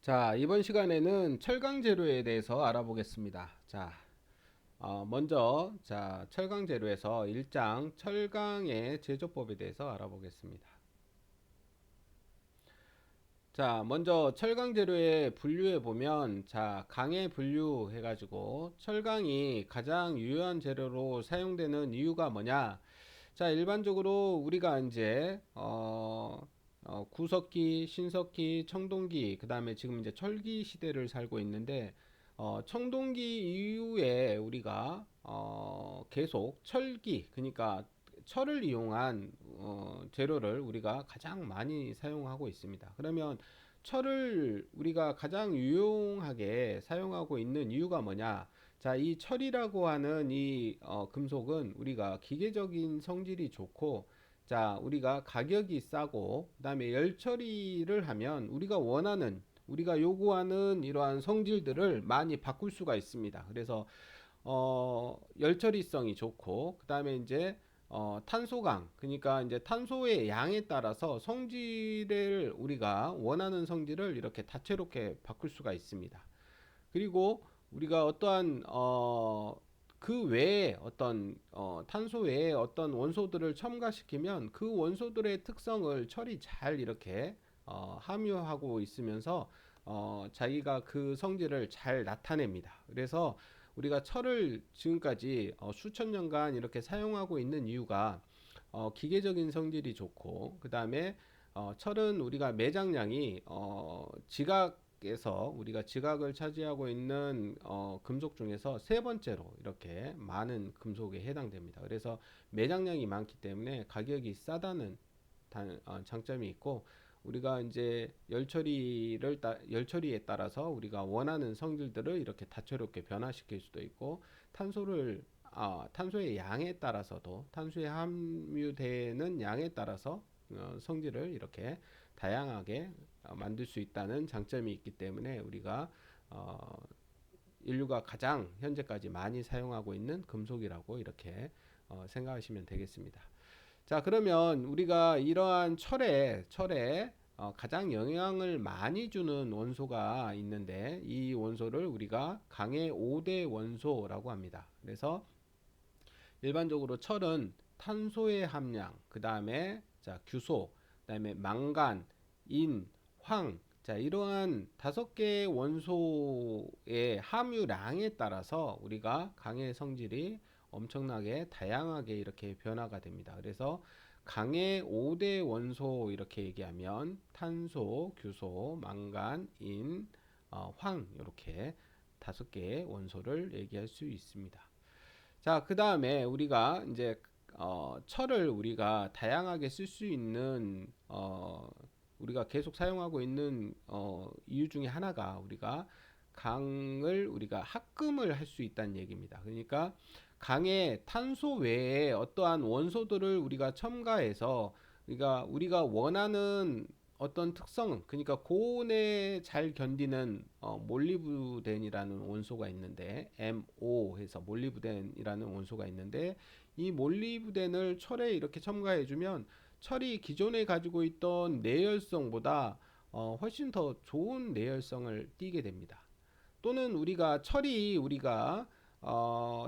자, 이번 시간에는 철강 재료에 대해서 알아보겠습니다. 자, 먼저 철강 재료에서 1장 철강의 제조법에 대해서 알아보겠습니다. 자, 먼저 철강 재료의 분류에 보면 강에 분류해 가지고 철강이 가장 유효한 재료로 사용되는 이유가 뭐냐? 자, 일반적으로 우리가 이제 구석기, 신석기, 청동기, 그 다음에 지금 이제 철기 시대를 살고 있는데, 청동기 이후에 우리가 계속 철기, 그러니까 철을 이용한 재료를 우리가 가장 많이 사용하고 있습니다. 그러면 철을 우리가 가장 유용하게 사용하고 있는 이유가 뭐냐? 자, 이 철이라고 하는 이 금속은 우리가 기계적인 성질이 좋고, 자, 우리가 가격이 싸고, 그다음에 열 처리를 하면 우리가 요구하는 이러한 성질들을 많이 바꿀 수가 있습니다. 그래서 열 처리성이 좋고, 그다음에 이제 탄소강, 그러니까 이제 탄소의 양에 따라서 성질을 우리가 원하는 성질을 이렇게 다채롭게 바꿀 수가 있습니다. 그리고 우리가 어떠한 그 외에 어떤 탄소 외에 어떤 원소들을 첨가시키면 그 원소들의 특성을 철이 잘 이렇게 함유하고 있으면서 자기가 그 성질을 잘 나타냅니다. 그래서 우리가 철을 지금까지 수천 년간 이렇게 사용하고 있는 이유가 기계적인 성질이 좋고, 그 다음에 철은 우리가 매장량이 지각에서 우리가 지각을 차지하고 있는 금속 중에서 세 번째로 이렇게 많은 금속에 해당됩니다. 그래서 매장량이 많기 때문에 가격이 싸다는 장점이 있고, 우리가 이제 열처리에 따라서 우리가 원하는 성질들을 이렇게 다채롭게 변화시킬 수도 있고, 탄소의 양에 따라서도 탄소에 함유되는 양에 따라서 성질을 이렇게 다양하게 만들 수 있다는 장점이 있기 때문에 우리가 어, 인류가 가장 현재까지 많이 사용하고 있는 금속이라고 이렇게 생각하시면 되겠습니다. 자, 그러면 우리가 이러한 철에 가장 영향을 많이 주는 원소가 있는데, 이 원소를 우리가 강의 5대 원소라고 합니다. 그래서 일반적으로 철은 탄소의 함량, 그 다음에 규소, 그 다음에 망간, 인, 황, 자, 이러한 5개의 원소의 함유량에 따라서 우리가 강의 성질이 엄청나게 다양하게 이렇게 변화가 됩니다. 그래서 강의 5대 원소 이렇게 얘기하면 탄소, 규소, 망간, 인, 황 이렇게 5개의 원소를 얘기할 수 있습니다. 자, 그 다음에 우리가 이제 철을 우리가 다양하게 쓸 수 있는 우리가 계속 사용하고 있는 이유 중에 하나가 우리가 강을 우리가 합금을 할 수 있다는 얘기입니다. 그러니까 강에 탄소 외에 어떠한 원소들을 우리가 첨가해서 우리가 원하는 어떤 특성, 그러니까 고온에 잘 견디는 몰리브덴이라는 원소가 있는데, MO 해서 몰리브덴이라는 원소가 있는데, 이 몰리브덴을 철에 이렇게 첨가해주면 철이 기존에 가지고 있던 내열성보다 훨씬 더 좋은 내열성을 띠게 됩니다. 또는 철이 우리가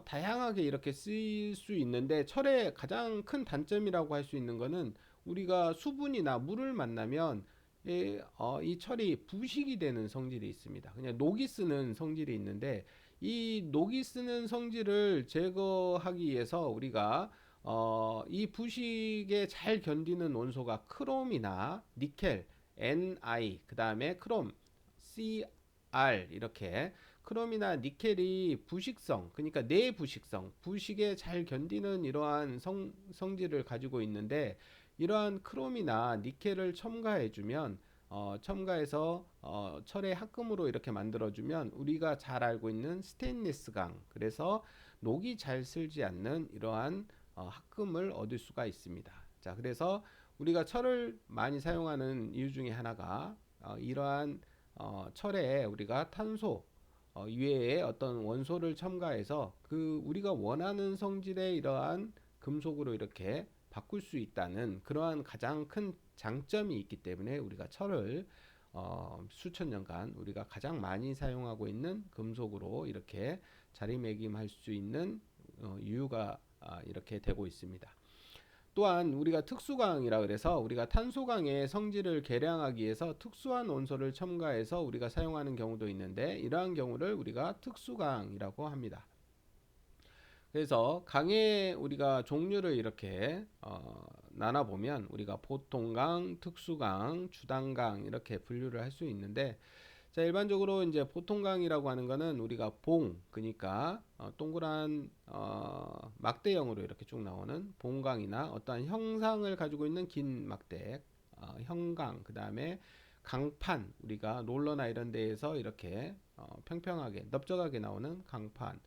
다양하게 이렇게 쓰일 수 있는데, 철의 가장 큰 단점이라고 할 수 있는 것은 우리가 수분이나 물을 만나면 이 철이 부식이 되는 성질이 있습니다. 그냥 녹이 쓰는 성질이 있는데, 이 녹이 쓰는 성질을 제거하기 위해서 우리가 이 부식에 잘 견디는 원소가 크롬이나 니켈, Ni, 그 다음에 크롬, Cr 이렇게 크롬이나 니켈이 부식성, 그러니까 내부식성, 부식에 잘 견디는 이러한 성질을 가지고 있는데, 이러한 크롬이나 니켈을 첨가해주면 첨가해서 철의 합금으로 이렇게 만들어주면 우리가 잘 알고 있는 스테인리스강, 그래서 녹이 잘 슬지 않는 이러한 합금을 얻을 수가 있습니다. 자, 그래서 우리가 철을 많이 사용하는 이유 중에 하나가 이러한 철에 우리가 탄소 이외에 어떤 원소를 첨가해서 그 우리가 원하는 성질의 이러한 금속으로 이렇게 바꿀 수 있다는 그러한 가장 큰 장점이 있기 때문에 우리가 철을 수천 년간 우리가 가장 많이 사용하고 있는 금속으로 이렇게 자리매김할 수 있는 이유가 이렇게 되고 있습니다. 또한 우리가 특수강이라 그래서 우리가 탄소강의 성질을 계량하기 위해서 특수한 원소를 첨가해서 우리가 사용하는 경우도 있는데, 이러한 경우를 우리가 특수강이라고 합니다. 그래서 강의 우리가 종류를 이렇게 나눠보면 우리가 보통강, 특수강, 주당강 이렇게 분류를 할 수 있는데, 자, 일반적으로 이제 보통강이라고 하는 거는 우리가 그러니까 동그란 막대형으로 이렇게 쭉 나오는 봉강이나 어떠한 형상을 가지고 있는 긴 막대, 형강, 그 다음에 강판, 우리가 롤러나 이런 데에서 이렇게 평평하게 넓적하게 나오는 강판,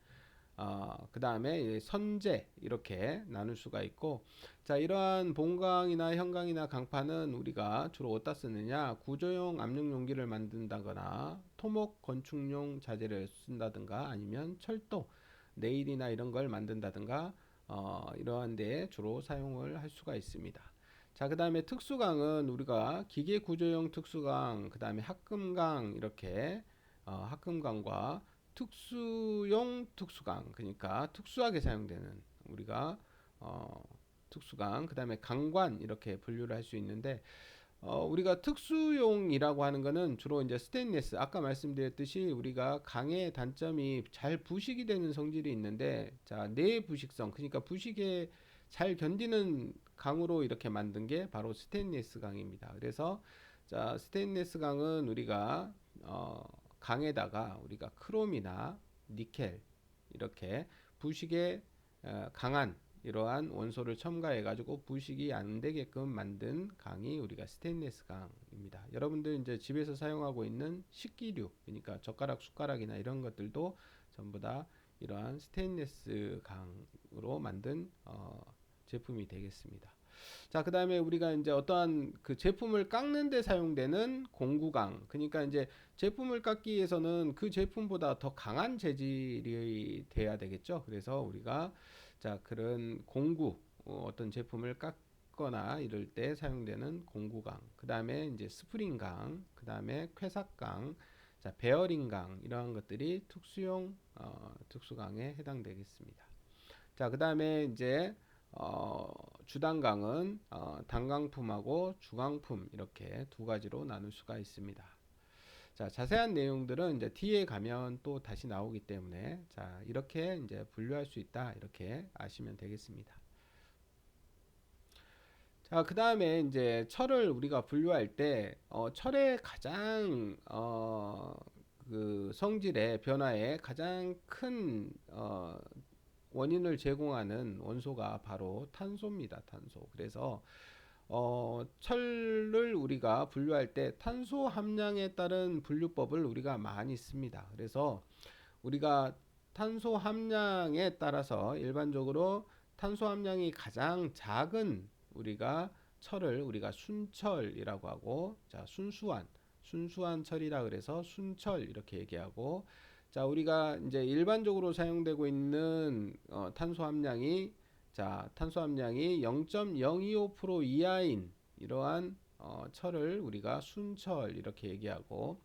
그 다음에 선재, 이렇게 나눌 수가 있고, 자, 이러한 본강이나 형강이나 강판은 우리가 주로 어디다 쓰느냐, 구조용 압력 용기를 만든다거나 토목 건축용 자재를 쓴다든가, 아니면 철도, 네일이나 이런 걸 만든다든가, 이러한 데에 주로 사용을 할 수가 있습니다. 자, 그 다음에 특수강은 우리가 기계 구조용 특수강, 그 다음에 합금강, 이렇게 합금강과 특수용 특수강, 그러니까 특수하게 사용되는 우리가 특수강, 그 다음에 강관, 이렇게 분류를 할 수 있는데, 우리가 특수용이라고 하는 거는 주로 이제 스테인리스, 아까 말씀드렸듯이 우리가 강의 단점이 잘 부식이 되는 성질이 있는데, 자, 내부식성, 그러니까 부식에 잘 견디는 강으로 이렇게 만든 게 바로 스테인리스 강입니다. 그래서 자, 스테인리스 강은 우리가 강에다가 우리가 크롬이나 니켈, 이렇게 부식에 강한 이러한 원소를 첨가해 가지고 부식이 안 되게끔 만든 강이 우리가 스테인리스 강입니다. 여러분들 이제 집에서 사용하고 있는 식기류, 그러니까 젓가락, 숟가락이나 이런 것들도 전부 다 이러한 스테인리스 강으로 만든 제품이 되겠습니다. 자, 그 다음에 우리가 이제 어떠한 그 제품을 깎는 데 사용되는 공구강, 그러니까 이제 제품을 깎기 위해서는 그 제품보다 더 강한 재질이 돼야 되겠죠. 그래서 우리가 자, 그런 공구, 어떤 제품을 깎거나 이럴 때 사용되는 공구강, 그 다음에 이제 스프링강, 그 다음에 쾌삭강, 자, 베어링강, 이러한 것들이 특수용 특수강에 해당되겠습니다. 자, 그 다음에 이제 주당강은 단강품하고 주강품, 이렇게 두 가지로 나눌 수가 있습니다. 자, 자세한 내용들은 이제 뒤에 가면 또 다시 나오기 때문에, 자, 이렇게 이제 분류할 수 있다, 이렇게 아시면 되겠습니다. 자, 그 다음에 이제 철을 우리가 분류할 때 철의 가장 그 성질의 변화에 가장 큰 원인을 제공하는 원소가 바로 탄소입니다. 탄소. 그래서 철을 우리가 분류할 때 탄소 함량에 따른 분류법을 우리가 많이 씁니다. 그래서 우리가 탄소 함량에 따라서 일반적으로 탄소 함량이 가장 작은 우리가 철을 우리가 순철이라고 하고, 자, 순수한 철이라 그래서 순철 이렇게 얘기하고, 자, 우리가 이제 일반적으로 사용되고 있는 탄소 함량이, 자, 탄소 함량이 0.025% 이하인 이러한 철을 우리가 순철 이렇게 얘기하고,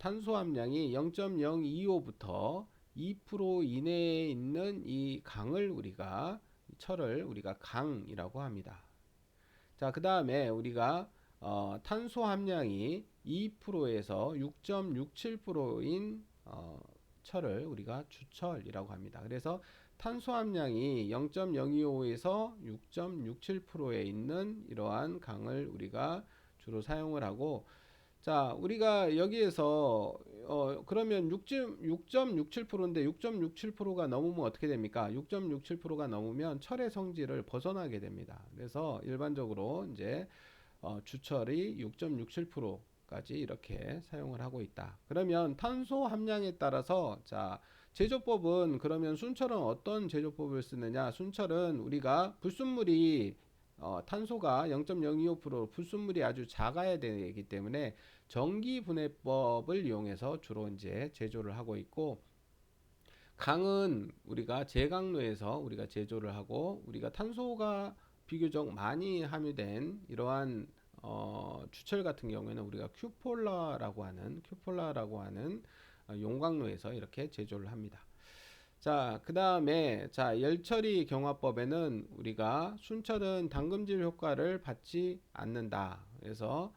탄소 함량이 0.025부터 2% 이내에 있는 이 강을 우리가 철을 우리가 강이라고 합니다. 자, 그 다음에 우리가 탄소 함량이 2%에서 6.67%인 철을 우리가 주철이라고 합니다. 그래서 탄소 함량이 0.025에서 6.67%에 있는 이러한 강을 우리가 주로 사용을 하고, 자, 우리가 여기에서 그러면 6.67%인데 6.67%가 넘으면 어떻게 됩니까? 6.67%가 넘으면 철의 성질을 벗어나게 됩니다. 그래서 일반적으로 이제 주철이 6.67%까지 이렇게 사용을 하고 있다. 그러면 탄소 함량에 따라서, 자, 제조법은, 그러면 순철은 어떤 제조법을 쓰느냐? 순철은 우리가 불순물이 탄소가 0.025% 불순물이 아주 작아야 되기 때문에 전기분해법을 이용해서 주로 이제 제조를 하고 있고, 강은 우리가 제강로에서 우리가 제조를 하고, 우리가 탄소가 비교적 많이 함유된 이러한 주철 같은 경우에는 우리가 큐폴라라고 하는 용광로에서 이렇게 제조를 합니다. 자, 그 다음에 자 열처리 경화법에는 우리가 순철은 담금질 효과를 받지 않는다. 그래서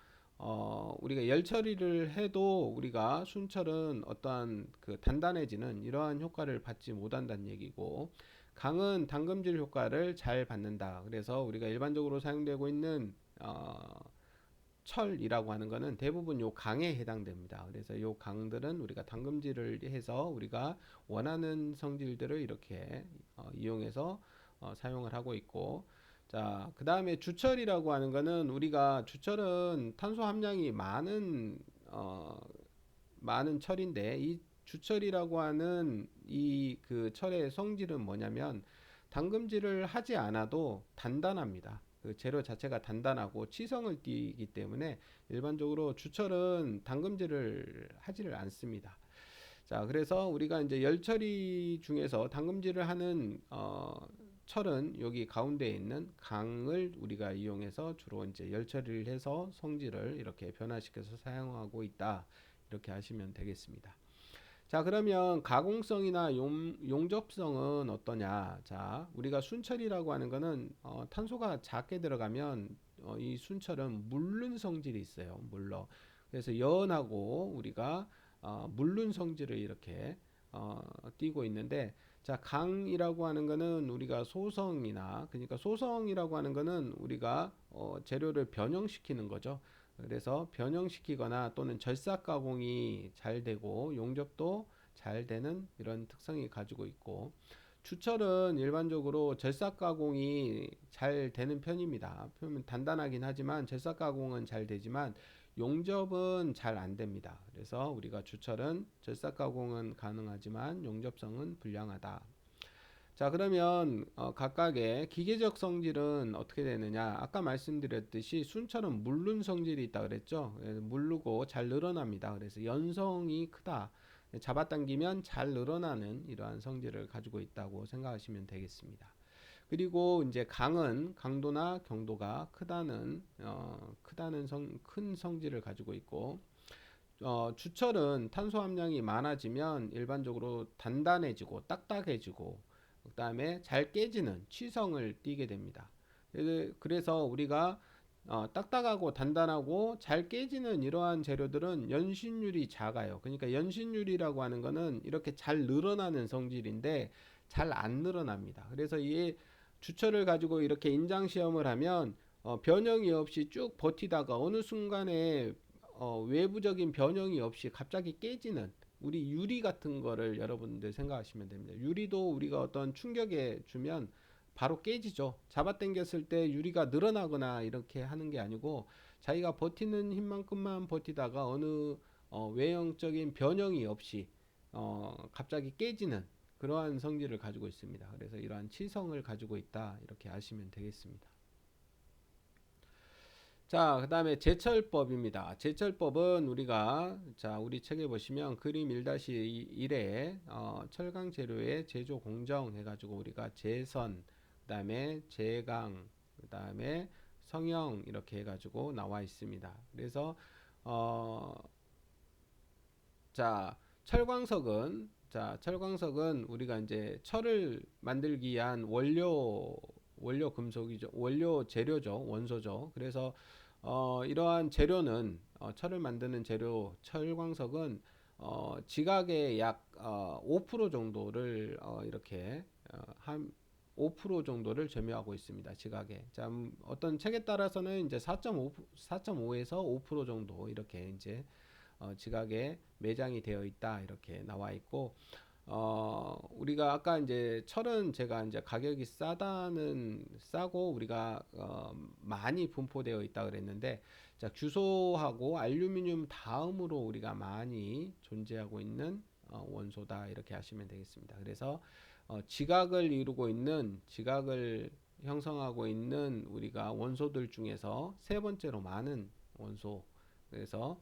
우리가 열처리를 해도 우리가 순철은 어떠한 그 단단해지는 이러한 효과를 받지 못한다는 얘기고, 강은 담금질 효과를 잘 받는다. 그래서 우리가 일반적으로 사용되고 있는 철이라고 하는 거는 대부분 요 강에 해당됩니다. 그래서 요 강들은 우리가 담금질을 해서 우리가 원하는 성질들을 이렇게 이용해서 사용을 하고 있고, 자, 그 다음에 주철이라고 하는 거는 우리가 주철은 탄소 함량이 많은 철인데, 이 주철이라고 하는 이 그 철의 성질은 뭐냐면 담금질을 하지 않아도 단단합니다. 그 재료 자체가 단단하고 치성을 띠기 때문에 일반적으로 주철은 담금질을 하지를 않습니다. 자, 그래서 우리가 이제 열처리 중에서 담금질을 하는 철은 여기 가운데에 있는 강을 우리가 이용해서 주로 이제 열처리를 해서 성질을 이렇게 변화시켜서 사용하고 있다. 이렇게 하시면 되겠습니다. 자, 그러면 가공성이나 용접성은 어떠냐? 자, 우리가 순철이라고 하는 거는 탄소가 작게 들어가면 이 순철은 물른 성질이 있어요. 물러. 그래서 연하고 우리가 물른 성질을 이렇게 띄고 있는데, 자, 강이라고 하는 거는 우리가 소성이나, 그러니까 소성이라고 하는 거는 우리가 재료를 변형시키는 거죠. 그래서 변형시키거나 또는 절삭 가공이 잘 되고 용접도 잘 되는 이런 특성이 가지고 있고, 주철은 일반적으로 절삭 가공이 잘 되는 편입니다. 표면 단단하긴 하지만 절삭 가공은 잘 되지만 용접은 잘 안 됩니다. 그래서 우리가 주철은 절삭 가공은 가능하지만 용접성은 불량하다. 자, 그러면 각각의 기계적 성질은 어떻게 되느냐? 아까 말씀드렸듯이 순철은 물른 성질이 있다 그랬죠. 물르고 잘 늘어납니다. 그래서 연성이 크다. 잡아당기면 잘 늘어나는 이러한 성질을 가지고 있다고 생각하시면 되겠습니다. 그리고 이제 강은 강도나 경도가 큰 성질을 가지고 있고, 주철은 탄소 함량이 많아지면 일반적으로 단단해지고 딱딱해지고, 그 다음에 잘 깨지는 취성을 띠게 됩니다. 그래서 우리가 딱딱하고 단단하고 잘 깨지는 이러한 재료들은 연신율이 작아요. 그러니까 연신율이라고 하는 거는 이렇게 잘 늘어나는 성질인데 잘 안 늘어납니다. 그래서 이 주철을 가지고 이렇게 인장 시험을 하면 변형이 없이 쭉 버티다가 어느 순간에 외부적인 변형이 없이 갑자기 깨지는, 우리 유리 같은 거를 여러분들 생각하시면 됩니다. 유리도 우리가 어떤 충격에 주면 바로 깨지죠. 잡아당겼을 때 유리가 늘어나거나 이렇게 하는 게 아니고 자기가 버티는 힘만큼만 버티다가 어느 외형적인 변형이 없이 갑자기 깨지는 그러한 성질을 가지고 있습니다. 그래서 이러한 치성을 가지고 있다, 이렇게 아시면 되겠습니다. 자, 그 다음에 제철법입니다. 제철법은 우리가, 자, 우리 책에 보시면 그림 1-1에 철강 재료의 제조 공정 해가지고 우리가 제선, 그 다음에 제강, 그 다음에 성형 이렇게 해가지고 나와 있습니다. 그래서 자, 철광석은 우리가 이제 철을 만들기 위한 원료 금속이죠. 원료 재료죠. 원소죠. 그래서 이러한 재료는 철을 만드는 재료 철광석은 지각의 약 5% 정도를 이렇게 한 5% 정도를 점유하고 있습니다. 지각에. 자, 어떤 책에 따라서는 이제 4.5에서 5% 정도 이렇게 이제 지각에 매장이 되어 있다, 이렇게 나와 있고, 우리가 아까 이제 철은 제가 이제 가격이 싸고 우리가 많이 분포되어 있다 그랬는데, 자, 규소하고 알루미늄 다음으로 우리가 많이 존재하고 있는 원소다, 이렇게 하시면 되겠습니다. 그래서 지각을 형성하고 있는 우리가 원소들 중에서 세 번째로 많은 원소, 그래서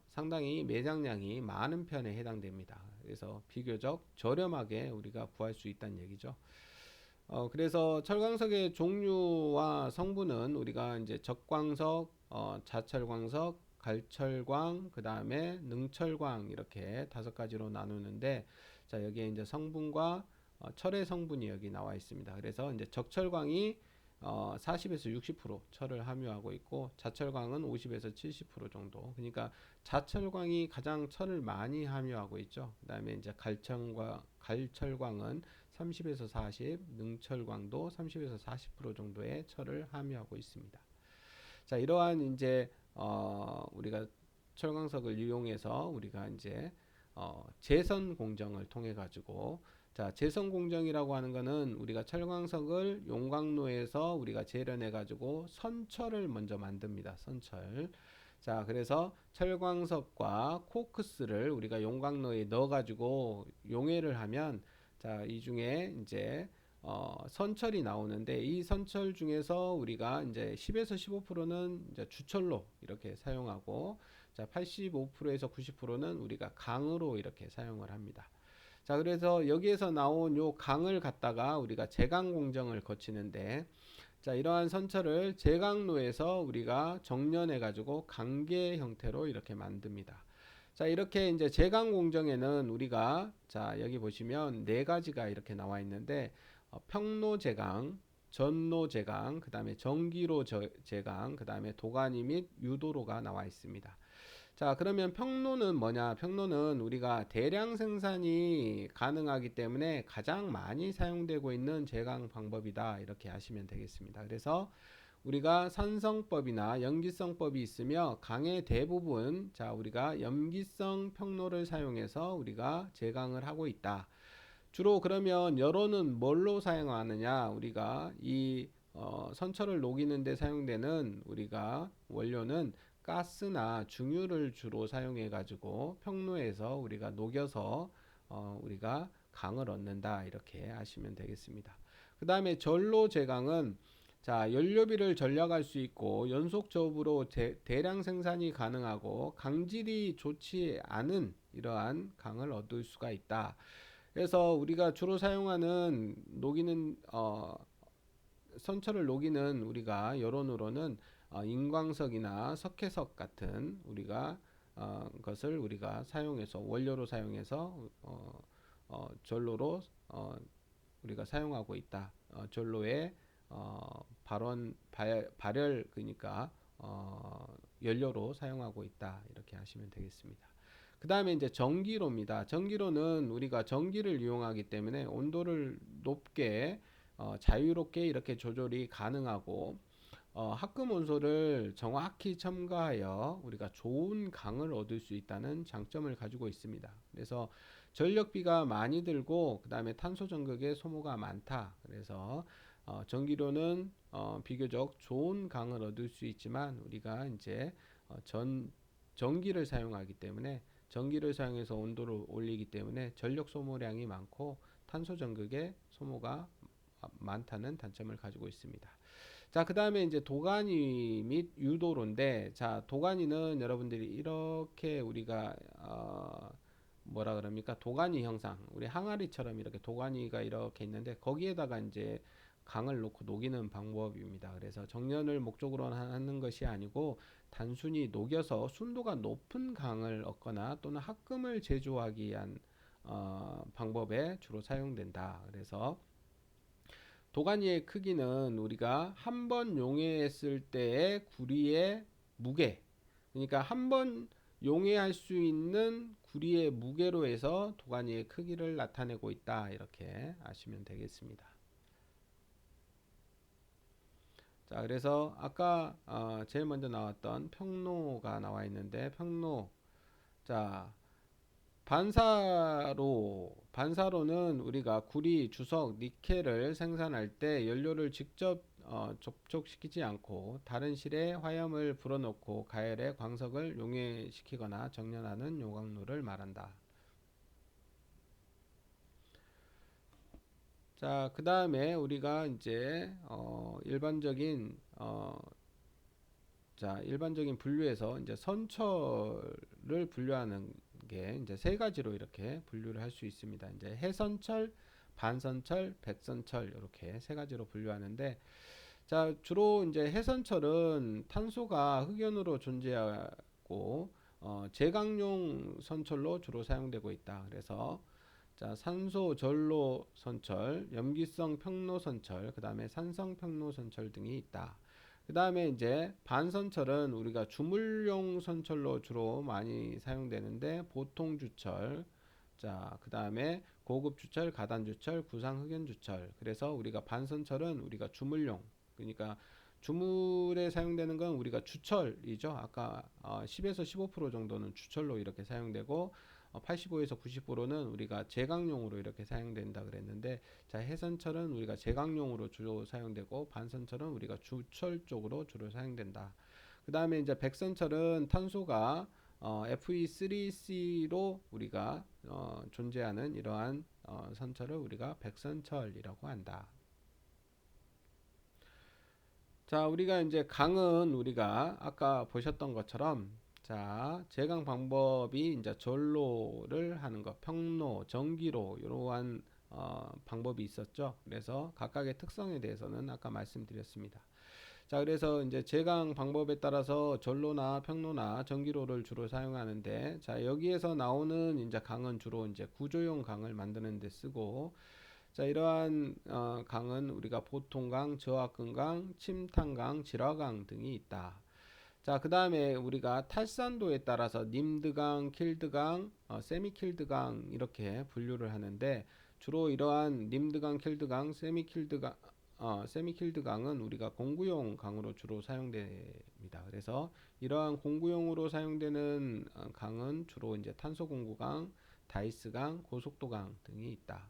상당히 매장량이 많은 편에 해당됩니다. 그래서 비교적 저렴하게 우리가 구할 수 있다는 얘기죠. 그래서 철광석의 종류와 성분은 우리가 이제 적광석, 자철광석, 갈철광, 그 다음에 능철광 이렇게 다섯 가지로 나누는데, 자 여기에 이제 성분과 철의 성분이 여기 나와 있습니다. 그래서 이제 적철광이 40에서 60% 철을 함유하고 있고, 자철광은 50에서 70% 정도. 그러니까 자철광이 가장 철을 많이 함유하고 있죠. 그다음에 이제 갈철광은 30에서 40, 능철광도 30에서 40% 정도의 철을 함유하고 있습니다. 자, 이러한 이제 우리가 철광석을 이용해서 우리가 이제 재선 공정을 통해 가지고, 자, 재선 공정이라고 하는 거는 우리가 철광석을 용광로에서 우리가 재련해 가지고 선철을 먼저 만듭니다. 선철. 자, 그래서 철광석과 코크스를 우리가 용광로에 넣어 가지고 용해를 하면, 자, 이 중에 이제 선철이 나오는데, 이 선철 중에서 우리가 이제 10에서 15%는 이제 주철로 이렇게 사용하고, 자, 85%에서 90%는 우리가 강으로 이렇게 사용을 합니다. 자, 그래서 여기에서 나온 요 강을 갖다가 우리가 제강 공정을 거치는데, 자, 이러한 선철을 제강로에서 우리가 정련해 가지고 강계 형태로 이렇게 만듭니다. 자, 이렇게 이제 제강 공정에는 우리가, 자, 여기 보시면 네 가지가 이렇게 나와 있는데, 평로 제강, 전로 제강, 그 다음에 전기로 제강, 그 다음에 도가니 및 유도로가 나와 있습니다. 자, 그러면 평로는 뭐냐? 평로는 우리가 대량 생산이 가능하기 때문에 가장 많이 사용되고 있는 제강 방법이다, 이렇게 하시면 되겠습니다. 그래서 우리가 산성법이나 염기성법이 있으며, 강의 대부분, 자, 우리가 염기성 평로를 사용해서 우리가 제강을 하고 있다. 주로 그러면 여론은 뭘로 사용하느냐? 우리가 이 선철을 녹이는 데 사용되는 우리가 원료는 가스나 중유를 주로 사용해 가지고 평로에서 우리가 녹여서 우리가 강을 얻는다, 이렇게 아시면 되겠습니다. 그 다음에 전로 제강은, 자, 연료비를 절약할 수 있고 연속 저업으로 대량 생산이 가능하고 강질이 좋지 않은 이러한 강을 얻을 수가 있다. 그래서 우리가 주로 사용하는 녹이는 선철을 녹이는 우리가 여론으로는 인광석이나 석회석 같은 우리가 것을 우리가 사용해서 원료로 사용해서 전로로 우리가 사용하고 있다. 전로의 발열, 그러니까 연료로 사용하고 있다, 이렇게 하시면 되겠습니다. 그 다음에 이제 전기로입니다. 전기로는 우리가 전기를 이용하기 때문에 온도를 높게 자유롭게 이렇게 조절이 가능하고, 합금 온소를 정확히 첨가하여 우리가 좋은 강을 얻을 수 있다는 장점을 가지고 있습니다. 그래서 전력비가 많이 들고, 그 다음에 탄소 전극의 소모가 많다. 그래서 전기료는 비교적 좋은 강을 얻을 수 있지만, 우리가 이제 전기를 사용하기 때문에, 전기를 사용해서 온도를 올리기 때문에 전력 소모량이 많고 탄소 전극의 소모가 많다는 단점을 가지고 있습니다. 자, 그 다음에 이제 도가니 및 유도로인데, 자, 도가니는 여러분들이 이렇게 우리가 뭐라 그럽니까? 도가니 형상, 우리 항아리처럼 이렇게 도가니가 이렇게 있는데, 거기에다가 이제 강을 놓고 녹이는 방법입니다. 그래서 정련을 목적으로 하는 것이 아니고 단순히 녹여서 순도가 높은 강을 얻거나 또는 합금을 제조하기 위한 방법에 주로 사용된다. 그래서 도가니의 크기는 우리가 한 번 용해했을 때의 구리의 무게, 그러니까 한 번 용해할 수 있는 구리의 무게로 해서 도가니의 크기를 나타내고 있다, 이렇게 아시면 되겠습니다. 자, 그래서 아까 제일 먼저 나왔던 평로가 나와 있는데, 평로, 자, 반사로는 우리가 구리, 주석, 니켈을 생산할 때 연료를 직접 접촉시키지 않고 다른 실에 화염을 불어넣고 가열해 광석을 용해시키거나 정련하는 용광로를 말한다. 자, 그 다음에 우리가 이제 일반적인 분류에서 이제 선철을 분류하는 게 이제 세 가지로 이렇게 분류를 할 수 있습니다. 이제 해선철, 반선철, 백선철 이렇게 세 가지로 분류하는데 자, 주로 이제 해선철은 탄소가 흑연으로 존재하고 제강용 선철로 주로 사용되고 있다. 그래서 자, 산소 전로 선철, 염기성 평로 선철, 그다음에 산성 평로 선철 등이 있다. 그다음에 이제 반선철은 우리가 주물용 선철로 주로 많이 사용되는데 보통 주철, 자, 그다음에 고급 주철, 가단 주철, 구상 흑연 주철. 그래서 우리가 반선철은 우리가 주물용, 그러니까 주물에 사용되는 건 우리가 주철이죠. 아까 10에서 15% 정도는 주철로 이렇게 사용되고 85에서 90%는 우리가 제강용으로 이렇게 사용된다 그랬는데 자, 해선철은 우리가 제강용으로 주로 사용되고 반선철은 우리가 주철 쪽으로 주로 사용된다. 그 다음에 이제 백선철은 탄소가 Fe3C로 우리가 존재하는 이러한 선철을 우리가 백선철이라고 한다. 자, 우리가 이제 강은 우리가 아까 보셨던 것처럼 자, 제강 방법이 이제 전로를 하는 것, 평로, 전기로 이러한 방법이 있었죠. 그래서 각각의 특성에 대해서는 아까 말씀드렸습니다. 자, 그래서 이제 제강 방법에 따라서 전로나 평로나 전기로를 주로 사용하는데 자, 여기에서 나오는 이제 강은 주로 이제 구조용 강을 만드는 데 쓰고 자, 이러한 강은 우리가 보통강, 저하근강, 침탕강, 질화강 등이 있다. 자, 그 다음에 우리가 탈산도에 따라서 님드강, 킬드강, 세미킬드강 이렇게 분류를 하는데 주로 이러한 님드강, 킬드강, 세미킬드강은 우리가 공구용 강으로 주로 사용됩니다. 그래서 이러한 공구용으로 사용되는 강은 주로 이제 탄소공구강, 다이스강, 고속도강 등이 있다.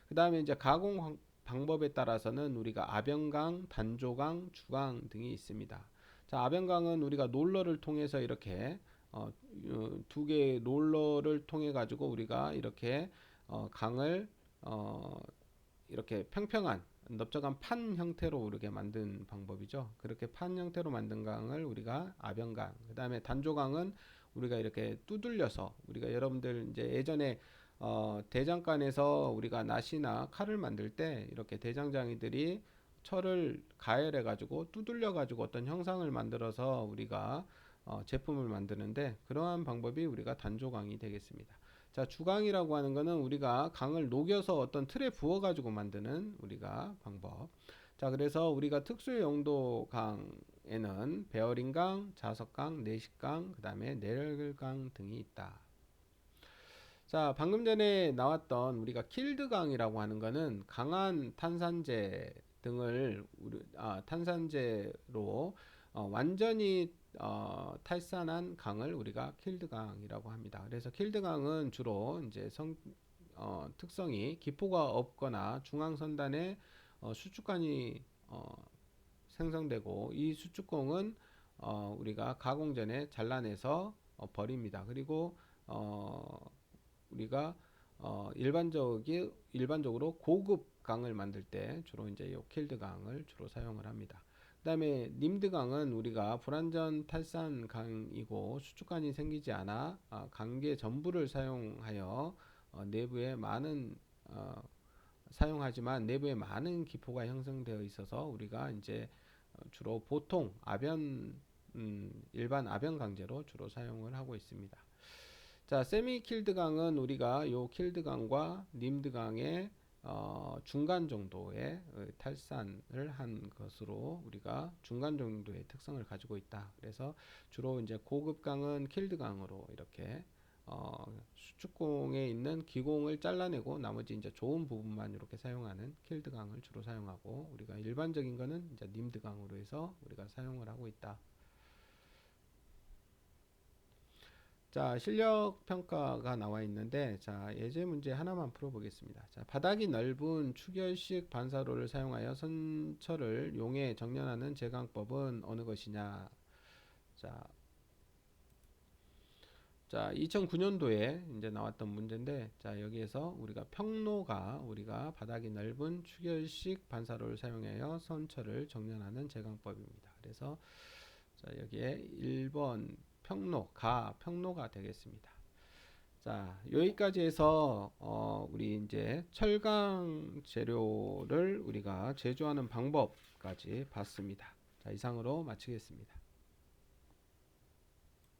그 다음에 이제 가공 방법에 따라서는 우리가 아변강, 단조강, 주강 등이 있습니다. 자, 아변강은 우리가 롤러를 통해서 이렇게 두 개의 롤러를 통해 가지고 우리가 이렇게 강을 이렇게 평평한 넓적한 판 형태로 이렇게 만든 방법이죠. 그렇게 판 형태로 만든 강을 우리가 아변강. 그다음에 단조강은 우리가 이렇게 두들려서 우리가 여러분들 이제 예전에 대장간에서 우리가 낫이나 칼을 만들 때 이렇게 대장장이들이 철을 가열해 가지고 두들려 가지고 어떤 형상을 만들어서 우리가 제품을 만드는데 그러한 방법이 우리가 단조강이 되겠습니다. 자, 주강이라고 하는 거는 우리가 강을 녹여서 어떤 틀에 부어 가지고 만드는 우리가 방법. 자, 그래서 우리가 특수 용도 강에는 베어링강, 자석강, 내식강, 그다음에 내열강 등이 있다. 자, 방금 전에 나왔던 우리가 킬드강이라고 하는 거는 강한 탄산재 등을 탄산재로 완전히 탈산한 강을 우리가 킬드강이라고 합니다. 그래서 킬드강은 주로 이제 특성이 기포가 없거나 중앙선단에 수축관이 생성되고 이 수축공은 우리가 가공 전에 잘라내서 버립니다. 그리고 우리가 일반적으로 고급 강을 만들 때 주로 이제 요 킬드 강을 주로 사용을 합니다. 그다음에 님드 강은 우리가 불완전 탈산 강이고 수축관이 생기지 않아 강계 전부를 사용하여 내부에 많은 사용하지만 내부에 많은 기포가 형성되어 있어서 우리가 이제 주로 보통 일반 아변 강제로 주로 사용을 하고 있습니다. 자, 세미 킬드 강은 우리가 요 킬드 강과 님드 강의 중간 정도의 탈산을 한 것으로 우리가 중간 정도의 특성을 가지고 있다. 그래서 주로 이제 고급 강은 킬드 강으로 이렇게 수축공에 있는 기공을 잘라내고 나머지 이제 좋은 부분만 이렇게 사용하는 킬드 강을 주로 사용하고 우리가 일반적인 거는 이제 님드 강으로 해서 우리가 사용을 하고 있다. 자, 실력 평가가 나와 있는데 자, 예제 문제 하나만 풀어보겠습니다. 자, 바닥이 넓은 축열식 반사로를 사용하여 선철을 용해 정렬하는 제강법은 어느 것이냐? 자, 2009년도에 이제 나왔던 문제인데 자, 여기에서 우리가 평로가 우리가 바닥이 넓은 축열식 반사로를 사용하여 선철을 정렬하는 제강법입니다. 그래서 자, 여기에 1번 평로가 되겠습니다. 자, 여기까지 해서 우리 이제 철강 재료를 우리가 제조하는 방법까지 봤습니다. 자, 이상으로 마치겠습니다.